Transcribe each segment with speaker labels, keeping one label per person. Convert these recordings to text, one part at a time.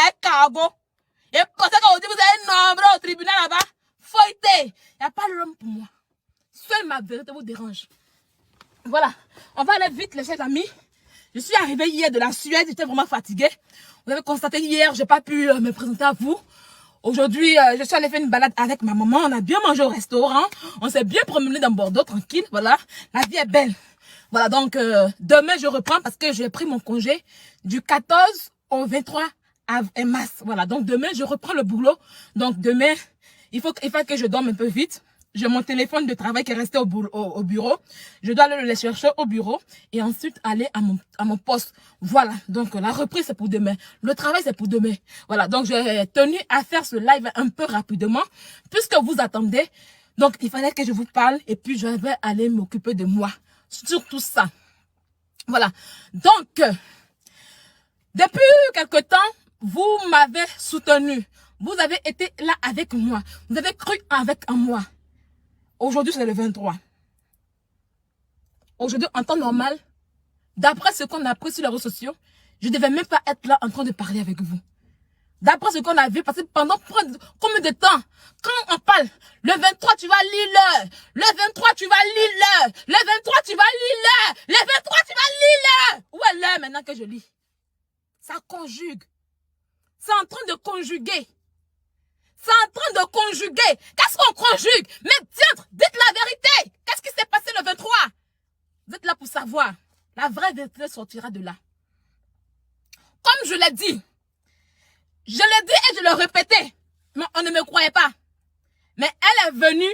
Speaker 1: un cargo. Et pensez qu'aujourd'hui, vous avez un nombre au tribunal là-bas. Feuilleté. Il n'y a pas l'homme pour moi. Seule ma vérité vous dérange. Voilà. On va aller vite, les chers amis. Je suis arrivée hier de la Suède. J'étais vraiment fatiguée. Vous avez constaté hier, je n'ai pas pu me présenter à vous. Aujourd'hui, je suis allée faire une balade avec ma maman. On a bien mangé au restaurant. On s'est bien promené dans Bordeaux, tranquille. Voilà. La vie est belle. Voilà, donc demain, je reprends parce que j'ai pris mon congé du 14 au 23 mars. Voilà, donc demain, je reprends le boulot. Donc demain, il faut que je dorme un peu vite. J'ai mon téléphone de travail qui est resté au bureau. Je dois aller le chercher au bureau et ensuite aller à mon poste. Voilà, donc la reprise c'est pour demain. Le travail c'est pour demain. Voilà, donc j'ai tenu à faire ce live un peu rapidement puisque vous attendez. Donc il fallait que je vous parle et puis je vais aller m'occuper de moi. Surtout ça. Voilà, donc depuis quelque temps, vous m'avez soutenu. Vous avez été là avec moi. Vous avez cru avec moi. Aujourd'hui, c'est le 23. Aujourd'hui, en temps normal, d'après ce qu'on a appris sur les réseaux sociaux, je ne devais même pas être là en train de parler avec vous. D'après ce qu'on a vu, parce que pendant combien de temps, quand on parle, le 23, tu vas lire l'heure. Le 23, tu vas lire l'heure. Le 23, tu vas lire l'heure. Le 23, tu vas lire l'heure. Où est l'heure maintenant que je lis? Ça conjugue. C'est en train de conjuguer. C'est en train de conjuguer. Qu'est-ce qu'on conjugue? Mais tiens, dites la vérité. Qu'est-ce qui s'est passé le 23? Vous êtes là pour savoir. La vraie vérité sortira de là. Comme je l'ai dit. Je l'ai dit et je le répétais. Mais on ne me croyait pas. Mais elle est venue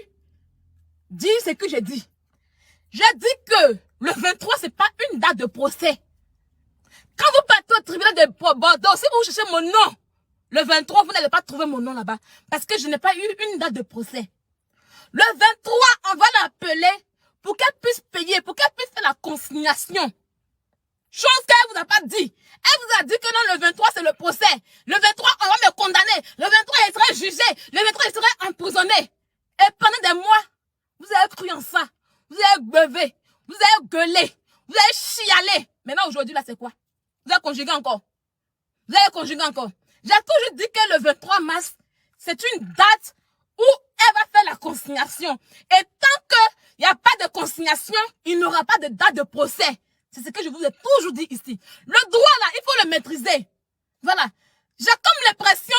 Speaker 1: dire ce que j'ai dit. J'ai dit que le 23, ce n'est pas une date de procès. Quand vous partez au tribunal de Bordeaux, si vous cherchez mon nom, le 23, vous n'allez pas trouver mon nom là-bas. Parce que je n'ai pas eu une date de procès. Le 23, on va l'appeler pour qu'elle puisse payer, pour qu'elle puisse faire la consignation. Chose qu'elle ne vous a pas dit. Elle vous a dit que non, le 23, c'est le procès. Le 23, on va me condamner. Le 23, il serait jugé. Le 23, il serait emprisonné. Et pendant des mois, vous avez cru en ça. Vous avez beuvé. Vous avez gueulé. Vous avez chialé. Maintenant, aujourd'hui, là, c'est quoi? Vous avez conjugué encore. Vous avez conjugué encore. J'ai toujours dit que le 23 mars, c'est une date où elle va faire la consignation. Et tant qu'il n'y a pas de consignation, il n'y aura pas de date de procès. C'est ce que je vous ai toujours dit ici. Le droit, là, il faut le maîtriser. Voilà. J'ai comme l'impression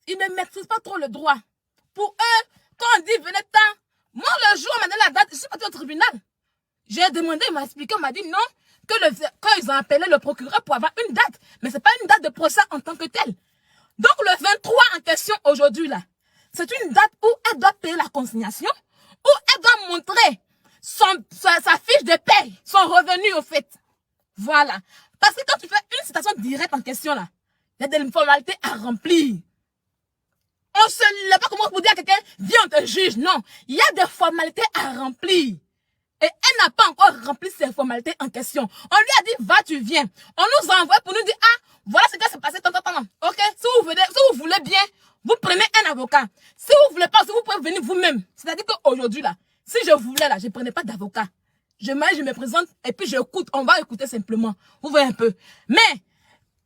Speaker 1: qu'ils ne maîtrisent pas trop le droit. Pour eux, quand on dit venez tant, moi, le jour où on m'a donné la date, je suis partie au tribunal. J'ai demandé, il m'a expliqué, on m'a dit non, quand ils ont appelé le procureur pour avoir une date, mais ce n'est pas une date de procès en tant que telle. Donc, le 23 en question aujourd'hui, là, c'est une date où elle doit payer la consignation, où elle doit montrer sa fiche de paye, son revenu au fait. Voilà. Parce que quand tu fais une citation directe en question, là, il y a des formalités à remplir. On se lève pas comment vous dire à quelqu'un, viens, on te juge. Non. Il y a des formalités à remplir. Et elle n'a pas encore rempli ces formalités en question. On lui a dit, va, tu viens. On nous envoie pour nous dire, ah, voilà ce qui s'est passé, tant. Ok, si vous voulez bien, vous prenez un avocat. Si vous voulez pas, si vous pouvez venir vous-même. C'est-à-dire qu'aujourd'hui, là, si je voulais, là, je ne prenais pas d'avocat. Je me présente et puis j'écoute. On va écouter simplement. Vous voyez un peu. Mais,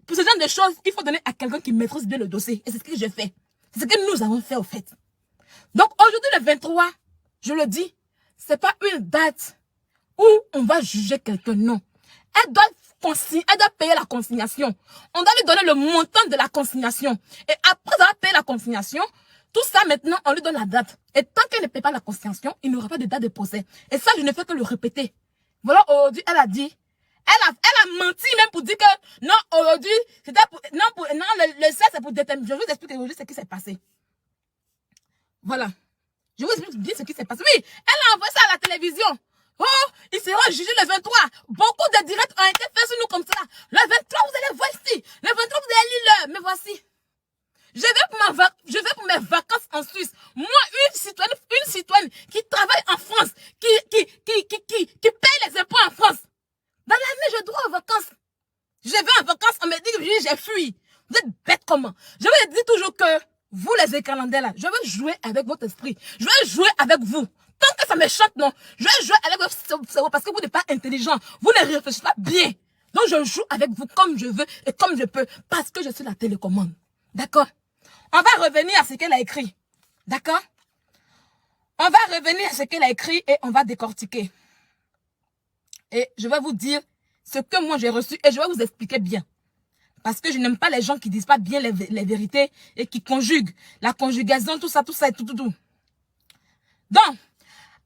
Speaker 1: pour ce genre de choses, il faut donner à quelqu'un qui maîtrise bien le dossier. Et c'est ce que je fais. C'est ce que nous avons fait, au fait. Donc, aujourd'hui, le 23, je le dis, c'est pas une date où on va juger quelqu'un, non. Elle doit payer la consignation. On doit lui donner le montant de la consignation. Et après avoir payé la consignation, tout ça maintenant, on lui donne la date. Et tant qu'elle ne paie pas la consignation, il n'y aura pas de date de procès. Et ça, je ne fais que le répéter. Voilà, aujourd'hui, elle a dit, elle a menti même pour dire que, non, aujourd'hui, c'était pour, non, le 16, c'est pour déterminer. Je vous explique aujourd'hui ce qui s'est passé. Voilà. Je vous explique bien ce qui s'est passé. Oui, elle a envoyé ça à la télévision. Oh, il sera jugé le 23. Beaucoup de directs ont été faits sur nous comme ça. Le 23, vous allez voir ici. Le 23, vous allez lire l'heure. Mais voici. Je vais pour mes vacances en Suisse. Moi, une citoyenne qui travaille en France, qui paye les impôts en France. Dans l'année, je dois en vacances. Je vais en vacances, on me dit que j'ai fui. Vous êtes bête comment? Je vous dis toujours que vous, les Écalandais là, je vais jouer avec votre esprit. Je vais jouer avec vous. Tant que ça me chante, non. Je vais jouer avec votre cerveau parce que vous n'êtes pas intelligent. Vous ne réfléchissez pas bien. Donc, je joue avec vous comme je veux et comme je peux parce que je suis la télécommande. D'accord? On va revenir à ce qu'elle a écrit. D'accord? On va revenir à ce qu'elle a écrit et on va décortiquer. Et je vais vous dire ce que moi j'ai reçu et je vais vous expliquer bien. Parce que je n'aime pas les gens qui disent pas bien les vérités et qui conjuguent. La conjugation, tout ça, et tout. Donc,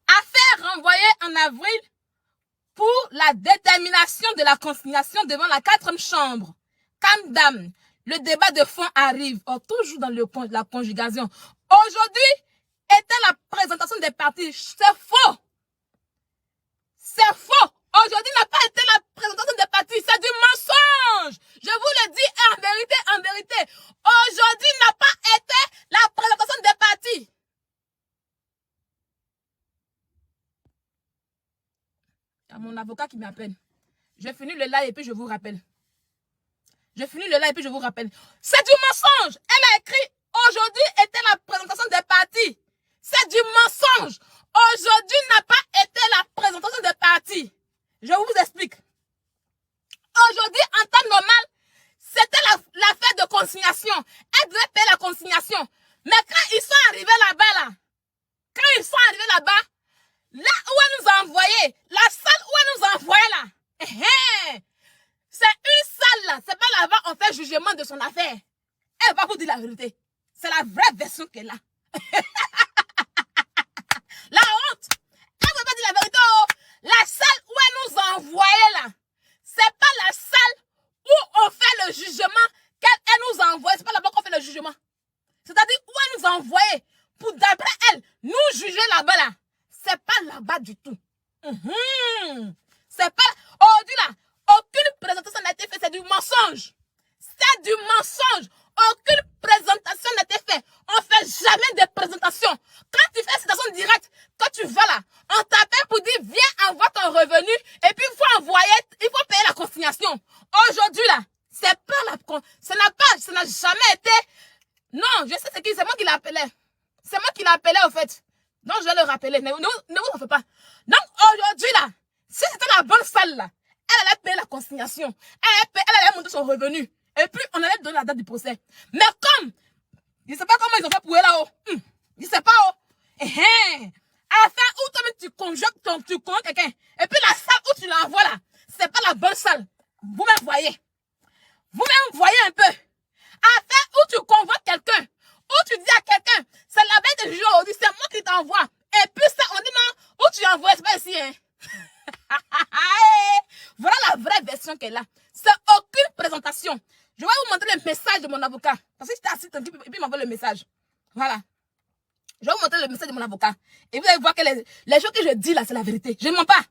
Speaker 1: affaire renvoyée en avril pour la détermination de la consignation devant la 4e chambre. Dame, le débat de fond arrive. Oh, toujours dans la conjugation. Aujourd'hui était la présentation des parties. C'est faux. C'est faux. Aujourd'hui n'a pas été la présentation des parties. C'est du mensonge. Je vous le dis en vérité. Aujourd'hui n'a pas été la présentation des parties. Il y a mon avocat qui m'appelle. Je finis le live et puis je vous rappelle. C'est du mensonge. Elle a écrit aujourd'hui était la présentation des parties. C'est du mensonge. Aujourd'hui n'a pas été la présentation des parties. Je vous explique. Aujourd'hui, en temps normal, c'était l'affaire de consignation. Elle devait payer la consignation. Mais quand ils sont arrivés là-bas, là où elle nous a envoyé, la salle où elle nous a envoyé là, c'est une salle là, c'est pas là-bas on fait jugement de son affaire. Elle va vous dire la vérité. C'est la vraie version qu'elle a. La honte. Elle va pas dire la vérité. Oh. La salle où elle nous a envoyé là, c'est pas la salle où on fait le jugement qu'elle nous a envoyé. C'est pas là-bas qu'on fait le jugement. C'est-à-dire où elle nous a envoyé pour d'après elle nous juger là-bas là. C'est pas là-bas du tout. C'est pas... Aujourd'hui là, aucune présentation n'a été faite. C'est du mensonge. C'est du mensonge. Aucune présentation n'a été faite. On fait jamais de présentation. Quand tu fais cette présentation directe, quand tu vas là, on t'appelle pour dire viens envoie ton revenu et puis il faut envoyer, il faut payer la consignation. Aujourd'hui là, c'est pas la... Ça n'a jamais été... Non, je sais c'est moi qui l'appelais. C'est moi qui l'appelais au fait. Donc je vais le rappeler. Ne vous en faites pas. Donc aujourd'hui là, si c'était la bonne salle là, elle allait payer la consignation. Elle allait monter son revenu. Et puis on allait donner la date du procès. Mais comme, je ne sais pas comment ils ont fait pour elle là-haut. Je ne sais pas où. À la fin où toi tu conjugues tu comptes quelqu'un. Et puis la salle où tu l'envoies là, c'est pas la bonne salle. Vous-même voyez. Vous-même voyez un peu. À la fin où tu convoques quelqu'un, où tu dis à quelqu'un, c'est la bête de juge aujourd'hui, c'est moi qui t'envoie. Et puis ça, on dit non, où tu envoies, c'est pas ici. Hein. Voilà la vraie version qu'elle a. C'est aucune présentation. Je vais vous montrer le message de mon avocat. Parce que j'étais assis tranquille et puis il m'envoie le message. Voilà. Je vais vous montrer le message de mon avocat. Et vous allez voir que les choses que je dis là, c'est la vérité. Je ne mens pas.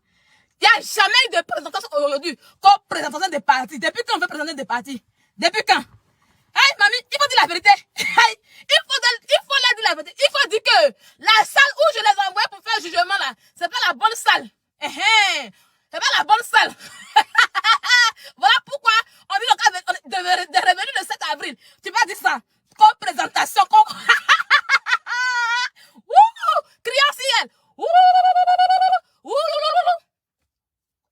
Speaker 1: Il n'y a jamais eu de présentation aujourd'hui comme présentation des partis. Depuis quand on fait présenter des partis? Depuis quand? Hey, mamie, il faut dire la vérité. Hey, il faut leur dire la vérité. Il faut dire que la salle où je les envoie pour faire le jugement là, c'est pas la bonne salle. C'est pas la bonne salle. Voilà pourquoi on dit le cas de revenir le 7 avril. Tu vas dire ça. Comme présentation. Comme... Criant ciel.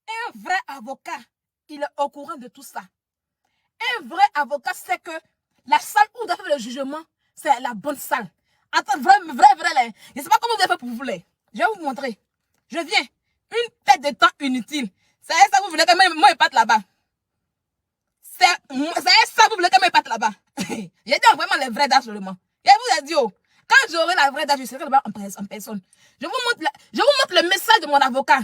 Speaker 1: Un vrai avocat, il est au courant de tout ça. Un vrai avocat sait que la salle où on doit faire le jugement, c'est la bonne salle. Attends, vrai, là. Je ne sais pas comment vous avez fait pour vous. Je vais vous montrer. Je viens. Une perte de temps inutile. C'est ça vous voulez que moi, je parte là-bas. C'est ça vous voulez que moi, je parte là-bas. J'ai dit vraiment les vraies dates seulement. Je vous ai dit, oh, quand j'aurai la vraie date, je serai là-bas en personne. Je vous montre le message de mon avocat.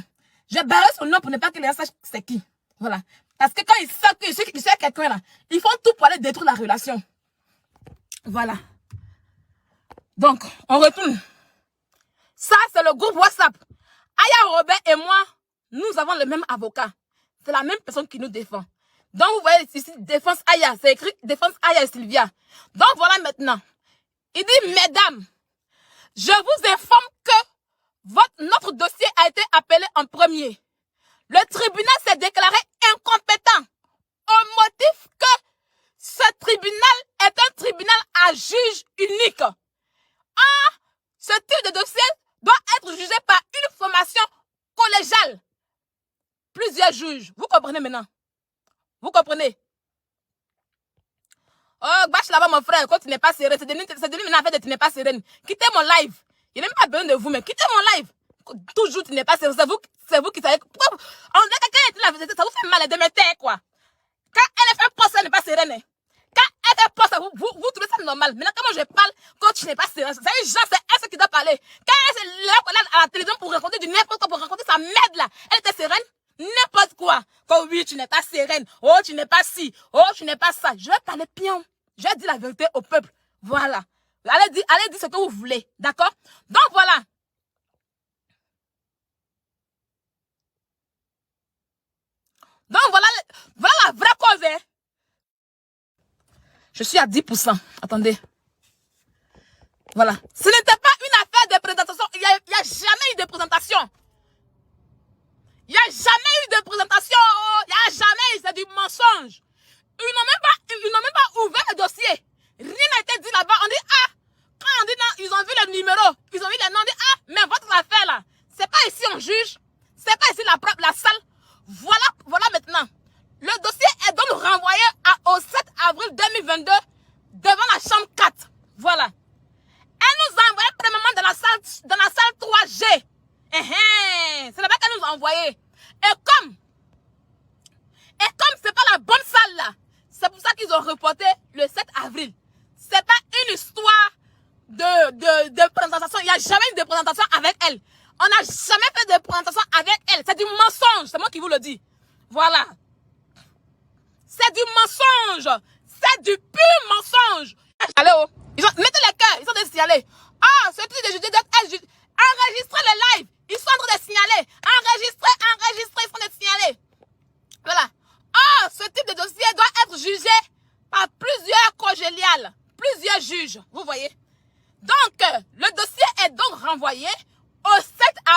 Speaker 1: Je barre son nom pour ne pas que les gens sachent c'est qui. Voilà. Parce que quand ils savent que je suis quelqu'un là, ils font tout pour aller détruire la relation. Voilà. Donc, on retourne. Ça, c'est le groupe WhatsApp. Aya Robert et moi, nous avons le même avocat. C'est la même personne qui nous défend. Donc, vous voyez ici, défense Aya. C'est écrit défense Aya et Sylvia. Donc, voilà maintenant. Il dit, mesdames, je vous informe que notre dossier a été appelé en premier. Le tribunal s'est déclaré incompétent au motif que ce tribunal est un tribunal à juge unique. Or, ce type de dossier doit être jugé par une formation collégiale. Plusieurs juges. Vous comprenez maintenant? Vous comprenez? Oh, bâche là-bas, mon frère, quand tu n'es pas sereine, c'est devenu maintenant en fait tu n'es pas sereine. Quittez mon live. Il n'y a même pas besoin de vous, mais quittez mon live. Toujours tu n'es pas sereine. C'est vous qui savez. Pourquoi? On dirait que quelqu'un est là, ça vous fait mal de me taire, quoi. Quand elle fait poste, elle n'est pas sereine. Quand elle fait poste, vous trouvez ça normal. Maintenant, comment je parle quand tu n'es pas sereine? C'est une genre, c'est elle qui doit parler. Quand elle est là à la télévision pour raconter du n'importe quoi, pour raconter sa merde là, elle était sereine? N'importe quoi. Quand oui, tu n'es pas sereine. Oh, tu n'es pas ci. Oh, tu n'es pas ça. Je vais parler pion. Je vais dire la vérité au peuple. Voilà. Allez dire ce que vous voulez. D'accord? Donc voilà. Donc voilà la vraie cause. Hein. Je suis à 10%. Attendez. Voilà. Ce n'était pas une affaire de présentation. Il n'y a jamais eu de présentation. Il n'y a jamais eu de présentation. Il n'y a jamais eu. C'est du mensonge. Ils n'ont même pas ouvert le dossier. Rien n'a été dit là-bas. On dit, ah, quand on dit non, ils ont vu le numéro, ils ont vu les noms, on dit, ah, mais votre affaire là, c'est pas ici on juge, c'est pas ici la salle. Voilà maintenant. Le dossier est donc renvoyé au 7 avril 2022 devant la chambre 4. Voilà. Elle nous a envoyé premièrement dans la salle 3G. C'est là-bas qu'elle nous a envoyé. Et comme c'est pas la bonne salle là, c'est pour ça qu'ils ont reporté le 7 avril. C'est pas une histoire de présentation. Il n'y a jamais eu de présentation avec elle. On n'a jamais fait de présentation avec elle. C'est du mensonge. C'est moi qui vous le dis. Voilà. C'est du mensonge. C'est du pur mensonge. Allez, oh. Mettez les cœurs. Ils sont de signaler. Ah, ce truc de juger enregistrez le live. Ils sont en train de signaler. Enregistrez. Ils sont en train de signaler. Voilà. Ah, ce type de dossier doit être jugé par plusieurs congéliales, plusieurs juges. Vous voyez? Donc, le dossier est donc renvoyé au 7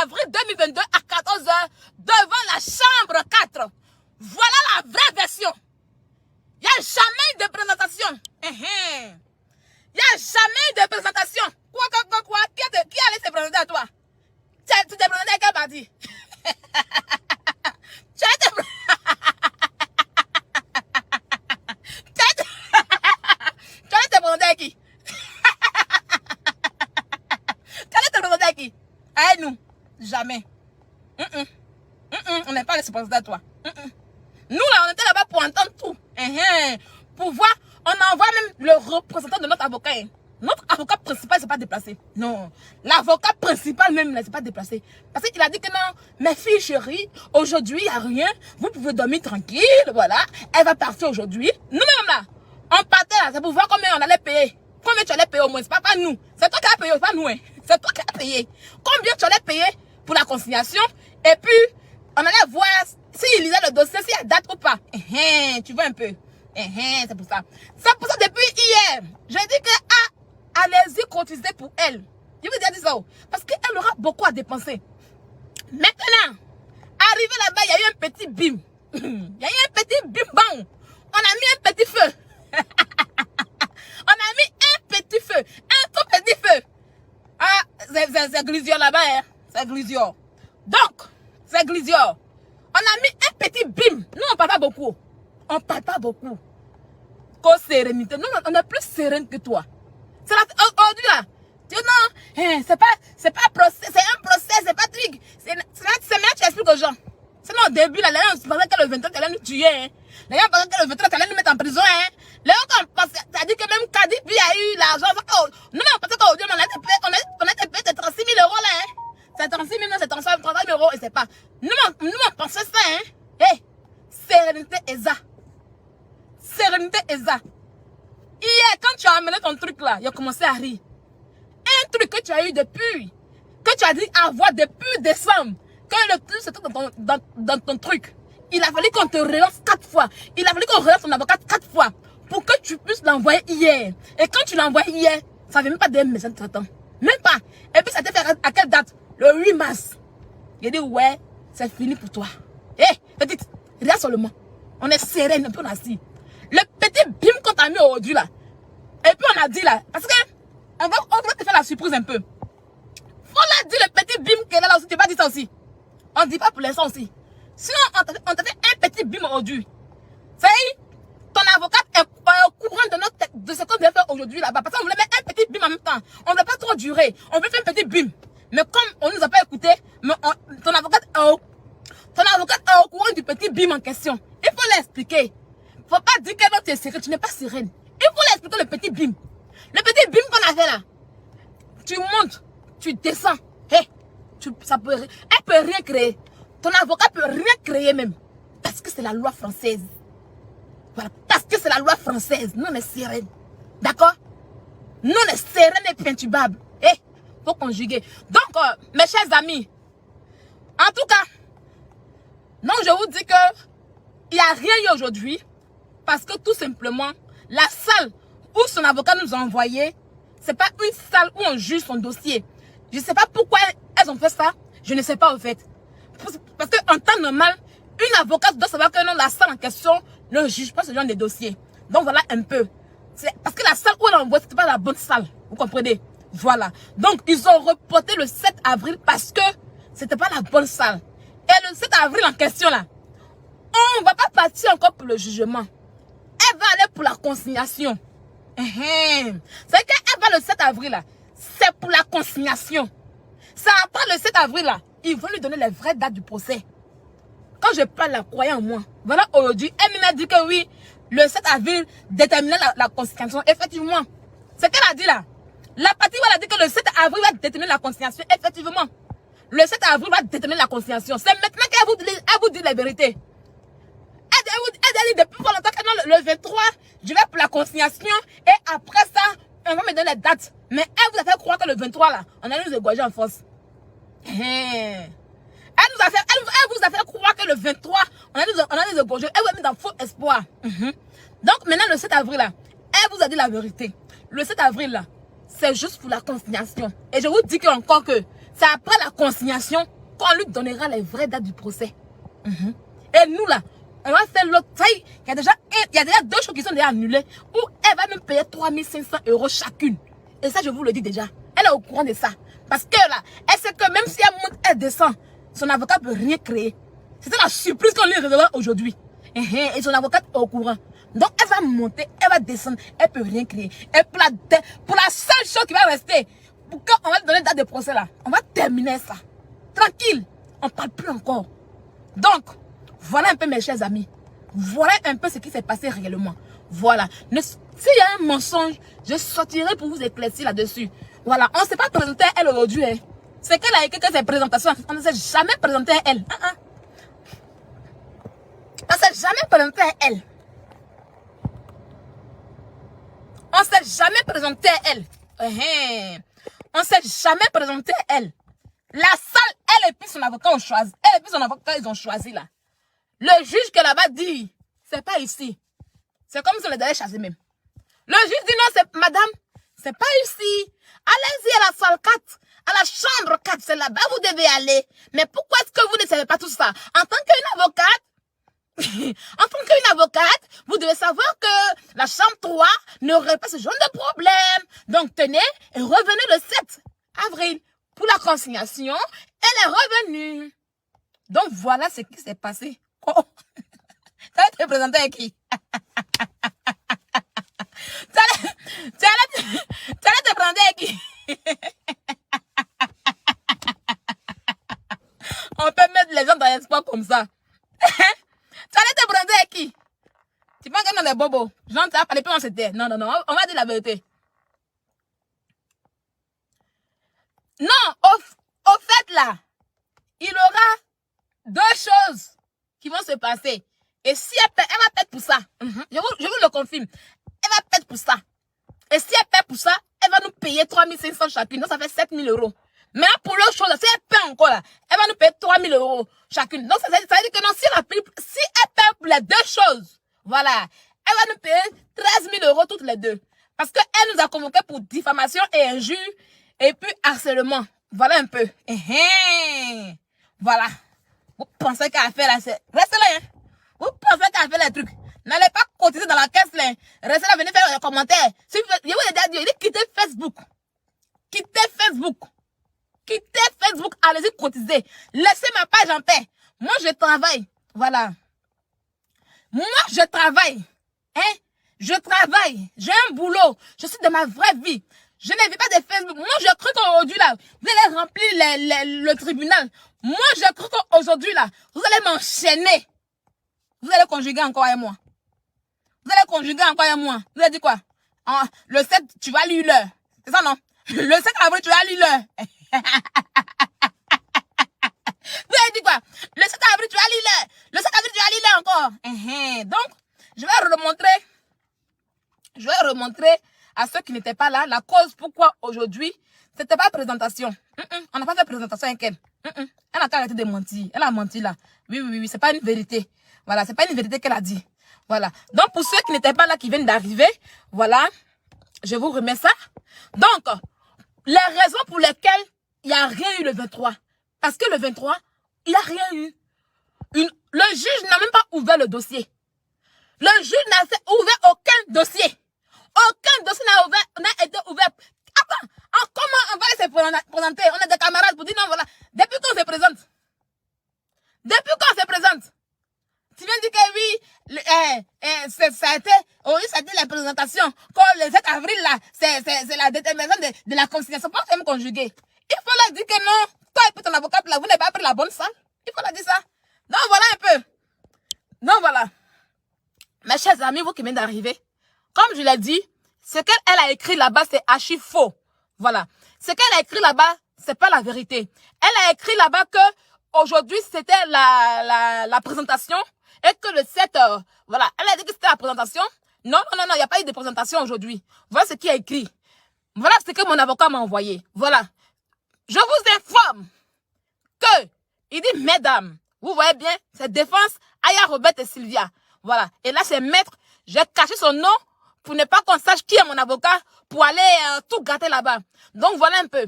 Speaker 1: avril 2022 à 14 h devant la chambre 4. Voilà la vraie version. Il n'y a jamais eu de présentation. Il n'y a jamais eu de présentation. Quoi? Qui allait se présenter à toi? Tu t'es présenté à quel parti? Tu allais te présenter à qui? Tu allais te présenter à qui? À nous. Jamais. On n'est pas allé se présenter à toi. Nous là, on était là-bas pour entendre tout. Pour voir, on envoie même le représentant de notre avocat. Notre avocat principal ne s'est pas déplacé. Non. L'avocat principal même ne s'est pas déplacé. Parce qu'il a dit que non, mes filles chéries, aujourd'hui, il n'y a rien. Vous pouvez dormir tranquille. Voilà. Elle va partir aujourd'hui. Nous-mêmes là, on partait là. C'est pour voir combien on allait payer. Combien tu allais payer au moins. C'est pas nous. C'est toi qui as payé, c'est pas nous. C'est toi qui as payé. Combien tu allais payer pour la conciliation. Et puis, on allait voir s'il lisait le dossier, s'il y a date ou pas. Tu vois un peu. C'est pour ça. C'est pour ça depuis hier, j'ai dit que allez-y cotiser pour elle. Je vous ai dit ça. Parce qu'elle aura beaucoup à dépenser. Maintenant, arrivé là-bas, il y a eu un petit bim. Il y a eu un petit bim bang. On a mis un petit feu. On a mis un petit feu. Un tout petit feu. Ah, c'est Glisior là-bas. C'est Glisior. Donc, c'est Glisior. On a mis un petit bim. Nous, on ne parle pas beaucoup. On ne parle pas beaucoup. Qu'au sérénité. Nous, on est plus sereine que toi. C'est aujourd'hui là. Tu dis non, c'est pas procès, c'est un procès, c'est pas truc. C'est maintenant que tu expliques aux gens. Sinon au début là, les gens pensaient que le 23 tu allais nous tuer. Les gens pensaient que le 23 tu allais nous mettre en prison. Les gens pensaient, t'as dit que même Kadipi a eu l'argent. Nous on pensait qu'aujourd'hui on a été payé 36 000 euros là. C'est 36 000, c'est 35 000 euros et c'est pas. Nous on pensait ça. Sérénité et ça. Sérénité et ça. Hier, quand tu as amené ton truc là, il a commencé à rire. Un truc que tu as eu depuis, que tu as dit avoir depuis décembre, que le truc c'était dans ton truc. Il a fallu qu'on te relance 4 fois. Il a fallu qu'on relance ton avocat 4 fois pour que tu puisses l'envoyer hier. Et quand tu l'envoies hier, ça ne fait même pas des messages traitant. Même pas. Et puis ça t'est fait à quelle date? Le 8 mars. Il a dit ouais, c'est fini pour toi. Petite, regarde seulement. On est sereine, un peu assis. Le petit bim qu'on t'a mis aujourd'hui là. Et puis on a dit là, parce que on va te faire la surprise un peu. Faut la dire le petit bim qu'elle a là aussi, tu vas dire ça aussi. On ne dit pas pour l'instant aussi. Sinon on t'a fait un petit bim aujourd'hui. Ça y est, ton avocate est au courant de ce qu'on vient faire aujourd'hui là-bas. Parce qu'on voulait mettre un petit bim en même temps. On ne veut pas trop durer. On veut faire un petit bim. Mais comme on ne nous a pas écouté, ton avocate est au courant du petit bim en question. Il faut l'expliquer. Il ne faut pas dire que tu es sereine. Tu n'es pas sereine. Il faut l'expliquer le petit bim. Le petit bim qu'on a fait là. Tu montes, tu descends. Hey, elle peut rien créer. Ton avocat peut rien créer même. Parce que c'est la loi française. Voilà, parce que c'est la loi française. Nous, on est sereine. D'accord? Nous, on est sereine et perturbable. Eh, faut conjuguer. Donc, mes chers amis, en tout cas, non, je vous dis que il n'y a rien eu aujourd'hui. Parce que tout simplement, la salle où son avocat nous a envoyé, c'est pas une salle où on juge son dossier. Je ne sais pas pourquoi elles ont fait ça. Je ne sais pas au fait. Parce qu'en temps normal, une avocate doit savoir que non, la salle en question ne juge pas ce genre de dossier. Donc voilà un peu. Parce que la salle où elle a envoyé, ce n'était pas la bonne salle. Vous comprenez? Voilà. Donc ils ont reporté le 7 avril parce que ce n'était pas la bonne salle. Et le 7 avril en question là, on ne va pas partir encore pour le jugement. Elle va aller pour la consignation. C'est qu'elle va le 7 avril là. C'est pour la consignation. Ça après le 7 avril là, ils vont lui donner les vraies dates du procès. Quand je parle la croyant en moi, voilà aujourd'hui, elle m'a dit que oui, le 7 avril déterminait la consignation. Effectivement, c'est qu'elle a dit là. La partie où elle a dit que le 7 avril va déterminer la consignation. Effectivement, le 7 avril va déterminer la consignation. C'est maintenant qu'elle vous dit la vérité. Elle dit depuis longtemps que le 23, je vais pour la consignation et après ça, on va me donner les dates. Mais elle vous a fait croire que le 23 là, on allait nous égorger en force. Elle vous a fait croire que le 23, on allait nous égorger. Elle vous a mis dans faux espoir. Donc maintenant le 7 avril là, elle vous a dit la vérité. Le 7 avril là, c'est juste pour la consignation. Et je vous dis que encore que c'est après la consignation qu'on lui donnera les vraies dates du procès. Et nous là, on va faire l'autre taille. Il y a déjà 2 choses qui sont déjà annulées. Où elle va nous payer 3500 € chacune. Et ça, je vous le dis déjà. Elle est au courant de ça. Parce que là, elle sait que même si elle monte, elle descend, son avocat ne peut rien créer. C'était la surprise qu'on lui réserve aujourd'hui. Et son avocat est au courant. Donc, elle va monter, elle va descendre, elle ne peut rien créer. Et pour la seule chose qui va rester, pour qu'on va donner date de procès là, on va terminer ça. Tranquille. On ne parle plus encore. Donc, voilà un peu mes chers amis. Voilà un peu ce qui s'est passé réellement. Voilà. S'il y a un mensonge, je sortirai pour vous éclaircir là-dessus. Voilà. On ne s'est pas présenté à elle aujourd'hui. Hein. C'est qu'elle a écrit que ses présentations, on ne s'est jamais présenté à elle. On ne s'est jamais présenté à elle. On ne s'est jamais présenté à elle. On ne s'est jamais présenté à elle. La salle, elle et puis son avocat ont choisi. Elle et puis son avocat, ils ont choisi là. Le juge que là-bas dit, c'est pas ici. C'est comme si on les avait chassés même. Le juge dit non, c'est madame, c'est pas ici. Allez-y à la salle 4, à la chambre 4, c'est là-bas, vous devez aller. Mais pourquoi est-ce que vous ne savez pas tout ça? En tant qu'une avocate, vous devez savoir que la chambre 3 n'aurait pas ce genre de problème. Donc tenez et revenez le 7 avril pour la consignation. Elle est revenue. Donc voilà ce qui s'est passé. Oh. Tu allais te présenter avec qui? Tu allais te présenter avec qui? On peut mettre les gens dans l'espoir comme ça. Tu allais te présenter avec qui? Tu penses que non, les bobos. Genre, tu as parlé plus en c'était. Non, on va dire la vérité. Non, au fait là, il y aura 2 choses qui vont se passer. Et si elle va perdre pour ça. Je vous le confirme. Elle va perdre pour ça. Et si elle perd pour ça, elle va nous payer 3500 chacune. Donc ça fait 7000 €. Mais là, pour l'autre chose, si elle perd encore là, elle va nous payer 3000 € chacune. Donc ça veut dire que non, si elle perd pour les 2 choses, voilà, elle va nous payer 13 000 € toutes les 2. Parce qu'elle nous a convoqués pour diffamation et injure et puis harcèlement. Voilà un peu. Voilà. Vous pensez qu'elle a fait là, c'est... Restez là, hein. Vous pensez qu'elle a fait les trucs. N'allez pas cotiser dans la caisse, là. Restez là, venez faire les commentaires. Si vous... Je vous ai déjà dit, quittez Facebook. Quittez Facebook. Quittez Facebook, allez-y cotiser. Laissez ma page en paix. Moi, je travaille. Voilà. Moi, je travaille. Hein? Je travaille. J'ai un boulot. Je suis de ma vraie vie. Je ne vis pas de Facebook. Moi, je cru qu'aujourd'hui, là, vous allez remplir le tribunal. Moi, je cru qu'aujourd'hui, là, vous allez m'enchaîner. Vous allez conjuguer encore avec moi. Vous allez conjuguer encore avec moi. Vous allez dire quoi? Le 7, tu vas lire l'heure. C'est ça, non? Le 7 avril, tu vas lire l'heure. Vous avez dit quoi? Le 7 avril, tu vas lire l'heure. Le 7 avril, tu vas lire l'heure encore. Donc, je vais remontrer à ceux qui n'étaient pas là la cause pourquoi aujourd'hui, c'était pas présentation. On n'a pas fait présentation avec elle. Elle a arrêté de mentir. Elle a menti là. Oui, c'est pas une vérité. Voilà, c'est pas une vérité qu'elle a dit. Voilà. Donc, pour ceux qui n'étaient pas là, qui viennent d'arriver, voilà, je vous remets ça. Donc, les raisons pour lesquelles il n'y a rien eu le 23. Parce que le 23, il n'y a rien eu. Le juge n'a même pas ouvert le dossier. Le juge n'a ouvert aucun dossier. Aucun dossier n'a été ouvert. Attends, comment on va se présenter? On est des camarades pour dire non, voilà. Depuis qu'on se présente. Tu viens dire que oui, ça a été la présentation. Quand le 7 avril, là, c'est la détermination de la conciliation. Pas même conjuguer. Il faut leur dire que non, toi et puis ton avocat, là, vous n'avez pas pris la bonne salle. Il faut leur dire ça. Donc voilà un peu. Donc voilà. Mes chers amis, vous qui venez d'arriver, comme je l'ai dit, ce qu'elle a écrit là-bas, c'est archi faux. Voilà. Ce qu'elle a écrit là-bas, c'est pas la vérité. Elle a écrit là-bas que aujourd'hui, c'était la présentation et que le 7, voilà. Elle a dit que c'était la présentation. Non, il n'y a pas eu de présentation aujourd'hui. Voilà ce qui est écrit. Voilà ce que mon avocat m'a envoyé. Voilà. Je vous informe que, il dit, mesdames, vous voyez bien, c'est défense Aya, Robert et Sylvia. Voilà. Et là, c'est maître. J'ai caché son nom pour ne pas qu'on sache qui est mon avocat pour aller tout gâter là-bas. Donc, voilà un peu.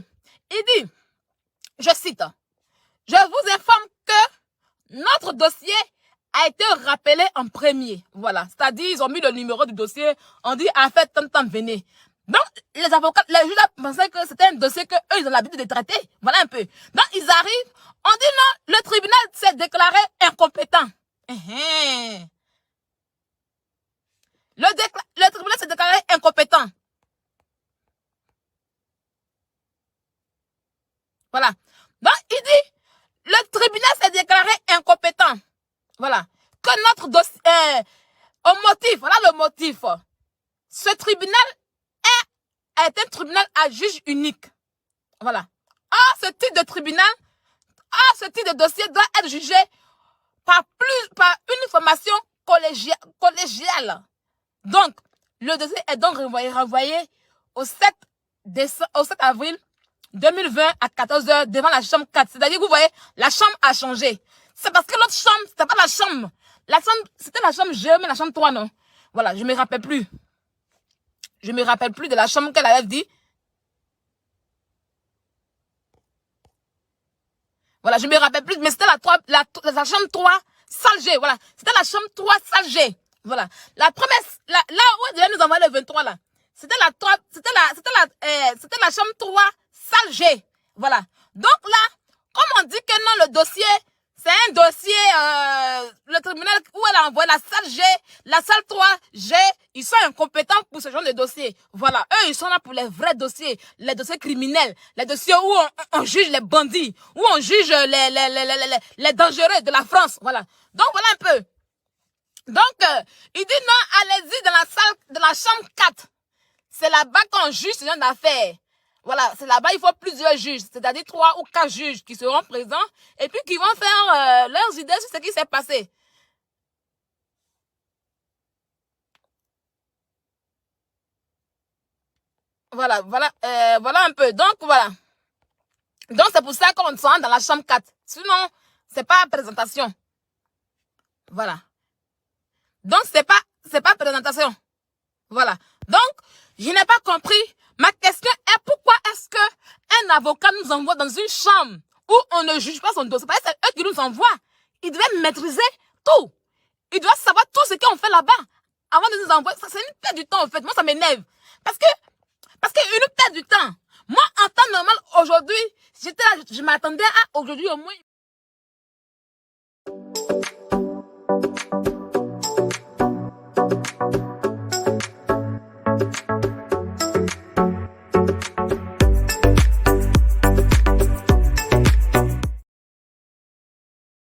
Speaker 1: Il dit, je cite, je vous informe que notre dossier a été rappelé en premier. Voilà. C'est-à-dire, ils ont mis le numéro du dossier. On dit, en fait, tant, venez. Donc, les avocats, les juges pensaient que c'était un dossier que eux ils ont l'habitude de traiter. Voilà un peu. Donc, ils arrivent. On dit non, le tribunal s'est déclaré incompétent. Le tribunal s'est déclaré incompétent. Voilà. Donc, il dit, le tribunal s'est déclaré incompétent. Voilà. Que notre dossier, au motif, voilà le motif. Ce tribunal est un tribunal à juge unique. Voilà. Ce type de tribunal, ce type de dossier doit être jugé par une formation collégiale. Donc, le dossier est donc renvoyé au 7 avril 2020 à 14h devant la chambre 4. C'est-à-dire, vous voyez, la chambre a changé. C'est parce que l'autre chambre, c'était pas la chambre. C'était la chambre G, mais la chambre 3, non. Voilà, je me rappelle plus. Je me rappelle plus de la chambre qu'elle avait dit. Voilà, je me rappelle plus, mais c'était la chambre 3, salle G. Voilà, c'était la chambre 3, salle G. Voilà, la première, là où elle devait nous envoyer le 23 là, c'était la chambre 3, salle G. Voilà. Donc là, comme on dit que non, le dossier, c'est un dossier, le tribunal où elle a envoyé la salle G, la salle 3, G, ils sont incompétents pour ce genre de dossier. Voilà, eux, ils sont là pour les vrais dossiers, les dossiers criminels, les dossiers où on juge les bandits, où on juge les dangereux de la France. Voilà. Donc, voilà un peu. Donc, il dit non, allez-y dans la chambre 4. C'est là-bas qu'on juge ce genre d'affaires. Voilà, c'est là-bas, il faut plusieurs juges, c'est-à-dire 3 ou 4 juges qui seront présents et puis qui vont faire leurs idées sur ce qui s'est passé. Voilà, voilà un peu. Donc, voilà. Donc, c'est pour ça qu'on se rend dans la chambre 4. Sinon, c'est pas présentation. Voilà. Donc, c'est pas présentation. Voilà. Donc, je n'ai pas compris. Ma question est pourquoi est-ce que un avocat nous envoie dans une chambre où on ne juge pas son dossier? Parce que c'est eux qui nous envoient. Ils devaient maîtriser tout. Ils doivent savoir tout ce qu'on fait là-bas avant de nous envoyer. C'est une perte du temps, en fait. Moi, ça m'énerve. Parce que une perte du temps. Moi, en temps normal, aujourd'hui, je m'attendais à aujourd'hui au moins